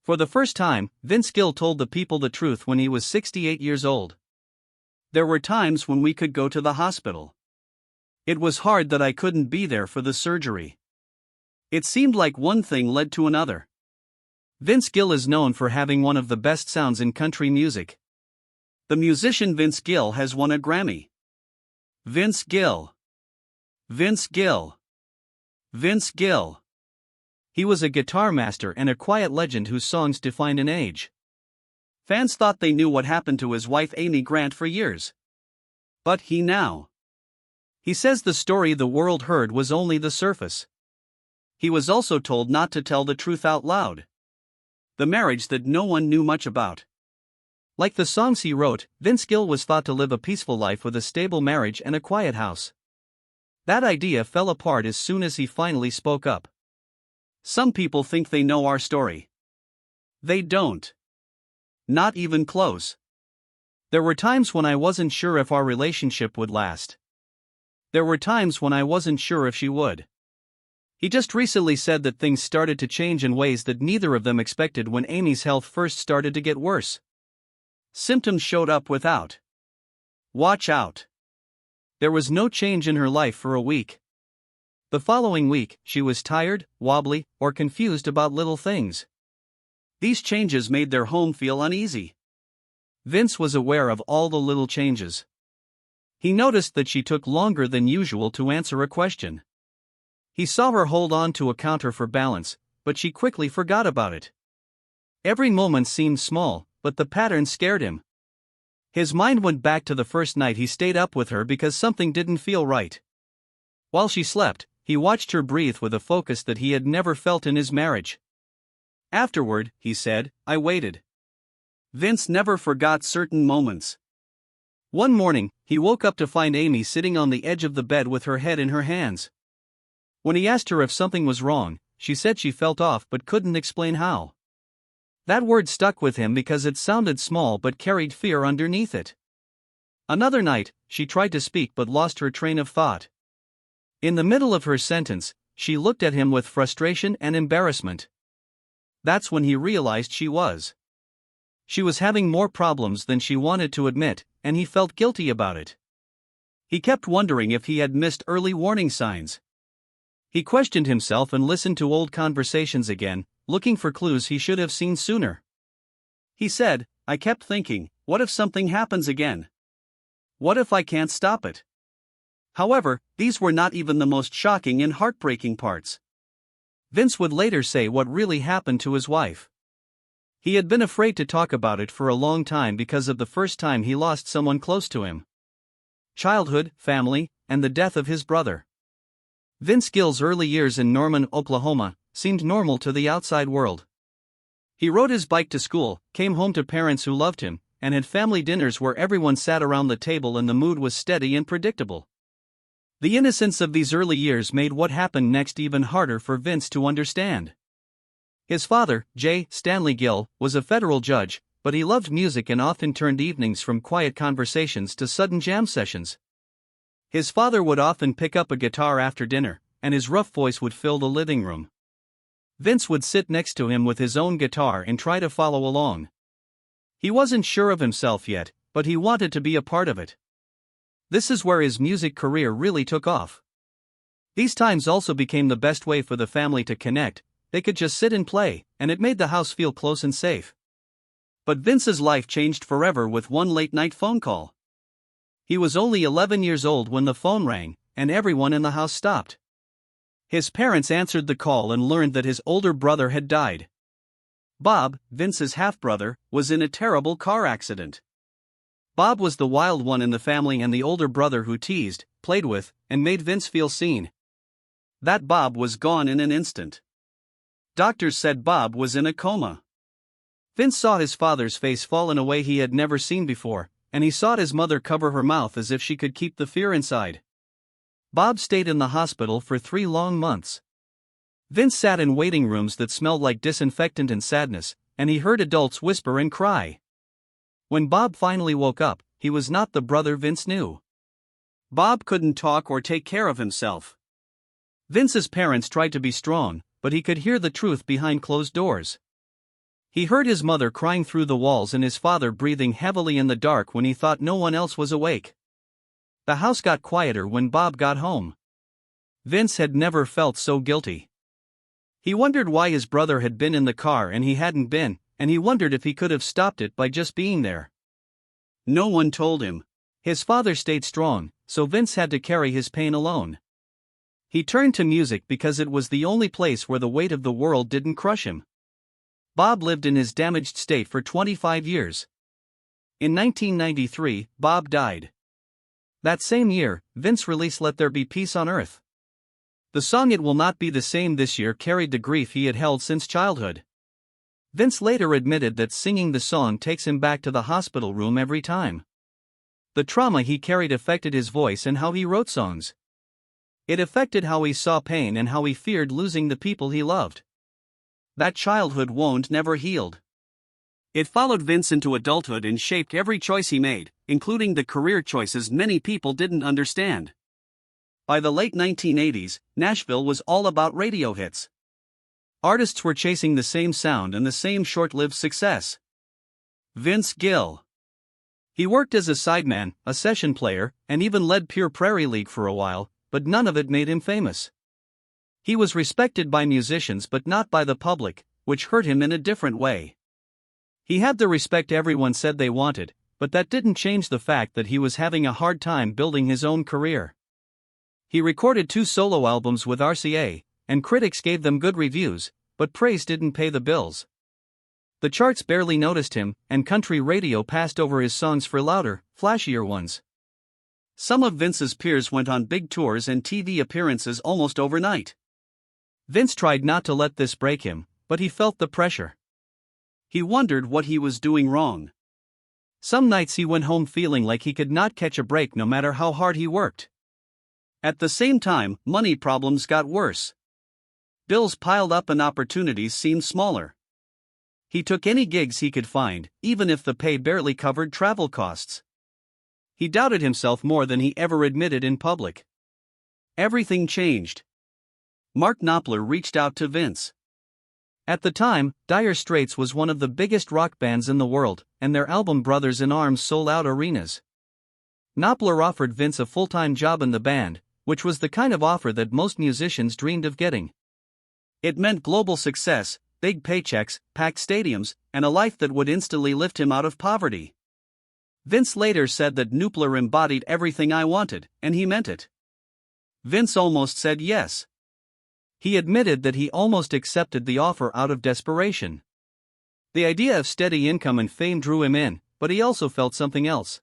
For the first time, Vince Gill told the people the truth when he was 68 years old. There were times when we could go to the hospital. It was hard that I couldn't be there for the surgery. It seemed like one thing led to another. Vince Gill is known for having one of the best sounds in country music. The musician Vince Gill has won a Grammy. Vince Gill. Vince Gill. Vince Gill. He was a guitar master and a quiet legend whose songs defined an age. Fans thought they knew what happened to his wife Amy Grant for years. But he says the story the world heard was only the surface. He was also told not to tell the truth out loud. The marriage that no one knew much about. Like the songs he wrote, Vince Gill was thought to live a peaceful life with a stable marriage and a quiet house. That idea fell apart as soon as he finally spoke up. Some people think they know our story. They don't. Not even close. There were times when I wasn't sure if our relationship would last. There were times when I wasn't sure if she would. He just recently said that things started to change in ways that neither of them expected when Amy's health first started to get worse. Symptoms showed up without. Watch out. There was no change in her life for a week. The following week, she was tired, wobbly, or confused about little things. These changes made their home feel uneasy. Vince was aware of all the little changes. He noticed that she took longer than usual to answer a question. He saw her hold on to a counter for balance, but she quickly forgot about it. Every moment seemed small, but the pattern scared him. His mind went back to the first night he stayed up with her because something didn't feel right. While she slept, he watched her breathe with a focus that he had never felt in his marriage. Afterward, he said, I waited. Vince never forgot certain moments. One morning, he woke up to find Amy sitting on the edge of the bed with her head in her hands. When he asked her if something was wrong, she said she felt off but couldn't explain how. That word stuck with him because it sounded small but carried fear underneath it. Another night, she tried to speak but lost her train of thought. In the middle of her sentence, she looked at him with frustration and embarrassment. That's when he realized she was having more problems than she wanted to admit, and he felt guilty about it. He kept wondering if he had missed early warning signs. He questioned himself and listened to old conversations again, looking for clues he should have seen sooner. He said, I kept thinking, what if something happens again? What if I can't stop it? However, these were not even the most shocking and heartbreaking parts. Vince would later say what really happened to his wife. He had been afraid to talk about it for a long time because of the first time he lost someone close to him. Childhood, family, and the death of his brother. Vince Gill's early years in Norman, Oklahoma, seemed normal to the outside world. He rode his bike to school, came home to parents who loved him, and had family dinners where everyone sat around the table and the mood was steady and predictable. The innocence of these early years made what happened next even harder for Vince to understand. His father, J. Stanley Gill, was a federal judge, but he loved music and often turned evenings from quiet conversations to sudden jam sessions. His father would often pick up a guitar after dinner, and his rough voice would fill the living room. Vince would sit next to him with his own guitar and try to follow along. He wasn't sure of himself yet, but he wanted to be a part of it. This is where his music career really took off. These times also became the best way for the family to connect. They could just sit and play, and it made the house feel close and safe. But Vince's life changed forever with one late-night phone call. He was only 11 years old when the phone rang, and everyone in the house stopped. His parents answered the call and learned that his older brother had died. Bob, Vince's half-brother, was in a terrible car accident. Bob was the wild one in the family and the older brother who teased, played with, and made Vince feel seen. That Bob was gone in an instant. Doctors said Bob was in a coma. Vince saw his father's face fall in a way he had never seen before, and he saw his mother cover her mouth as if she could keep the fear inside. Bob stayed in the hospital for 3 long months. Vince sat in waiting rooms that smelled like disinfectant and sadness, and he heard adults whisper and cry. When Bob finally woke up, he was not the brother Vince knew. Bob couldn't talk or take care of himself. Vince's parents tried to be strong, but he could hear the truth behind closed doors. He heard his mother crying through the walls and his father breathing heavily in the dark when he thought no one else was awake. The house got quieter when Bob got home. Vince had never felt so guilty. He wondered why his brother had been in the car and he hadn't been, and he wondered if he could have stopped it by just being there. No one told him. His father stayed strong, so Vince had to carry his pain alone. He turned to music because it was the only place where the weight of the world didn't crush him. Bob lived in his damaged state for 25 years. In 1993, Bob died. That same year, Vince released Let There Be Peace on Earth. The song It Will Not Be the Same this year carried the grief he had held since childhood. Vince later admitted that singing the song takes him back to the hospital room every time. The trauma he carried affected his voice and how he wrote songs. It affected how he saw pain and how he feared losing the people he loved. That childhood wound never healed. It followed Vince into adulthood and shaped every choice he made, including the career choices many people didn't understand. By the late 1980s, Nashville was all about radio hits. Artists were chasing the same sound and the same short-lived success. Vince Gill. He worked as a sideman, a session player, and even led Pure Prairie League for a while, but none of it made him famous. He was respected by musicians but not by the public, which hurt him in a different way. He had the respect everyone said they wanted, but that didn't change the fact that he was having a hard time building his own career. He recorded 2 solo albums with RCA, and critics gave them good reviews, but praise didn't pay the bills. The charts barely noticed him, and country radio passed over his songs for louder, flashier ones. Some of Vince's peers went on big tours and TV appearances almost overnight. Vince tried not to let this break him, but he felt the pressure. He wondered what he was doing wrong. Some nights he went home feeling like he could not catch a break no matter how hard he worked. At the same time, money problems got worse. Bills piled up and opportunities seemed smaller. He took any gigs he could find, even if the pay barely covered travel costs. He doubted himself more than he ever admitted in public. Everything changed. Mark Knopfler reached out to Vince. At the time, Dire Straits was one of the biggest rock bands in the world, and their album Brothers in Arms sold out arenas. Knopfler offered Vince a full-time job in the band, which was the kind of offer that most musicians dreamed of getting. It meant global success, big paychecks, packed stadiums, and a life that would instantly lift him out of poverty. Vince later said that Knopfler embodied everything I wanted, and he meant it. Vince almost said yes. He admitted that he almost accepted the offer out of desperation. The idea of steady income and fame drew him in, but he also felt something else.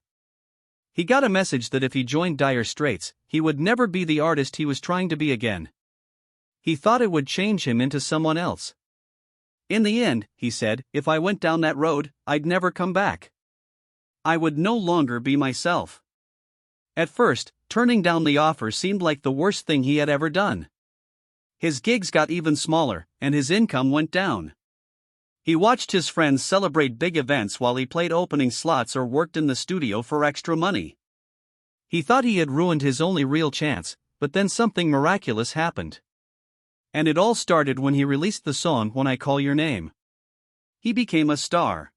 He got a message that if he joined Dire Straits, he would never be the artist he was trying to be again. He thought it would change him into someone else. In the end, he said, if I went down that road, I'd never come back. I would no longer be myself. At first, turning down the offer seemed like the worst thing he had ever done. His gigs got even smaller, and his income went down. He watched his friends celebrate big events while he played opening slots or worked in the studio for extra money. He thought he had ruined his only real chance, but then something miraculous happened. And it all started when he released the song When I Call Your Name. He became a star.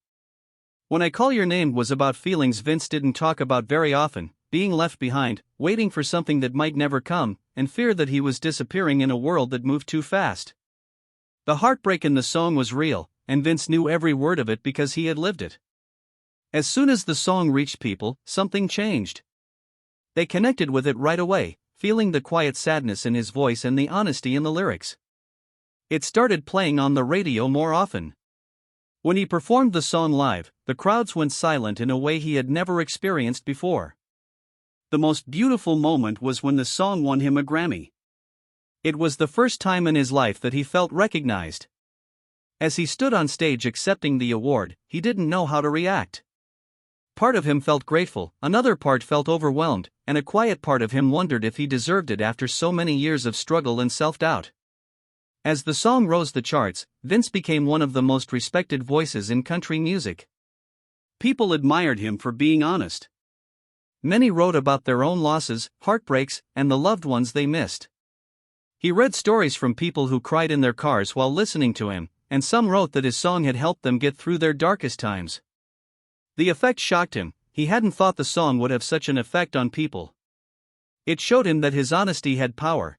When I Call Your Name was about feelings Vince didn't talk about very often, being left behind, waiting for something that might never come, and fear that he was disappearing in a world that moved too fast. The heartbreak in the song was real, and Vince knew every word of it because he had lived it. As soon as the song reached people, something changed. They connected with it right away, feeling the quiet sadness in his voice and the honesty in the lyrics. It started playing on the radio more often. When he performed the song live, the crowds went silent in a way he had never experienced before. The most beautiful moment was when the song won him a Grammy. It was the first time in his life that he felt recognized. As he stood on stage accepting the award, he didn't know how to react. Part of him felt grateful, another part felt overwhelmed, and a quiet part of him wondered if he deserved it after so many years of struggle and self-doubt. As the song rose the charts, Vince became one of the most respected voices in country music. People admired him for being honest. Many wrote about their own losses, heartbreaks, and the loved ones they missed. He read stories from people who cried in their cars while listening to him, and some wrote that his song had helped them get through their darkest times. The effect shocked him. He hadn't thought the song would have such an effect on people. It showed him that his honesty had power,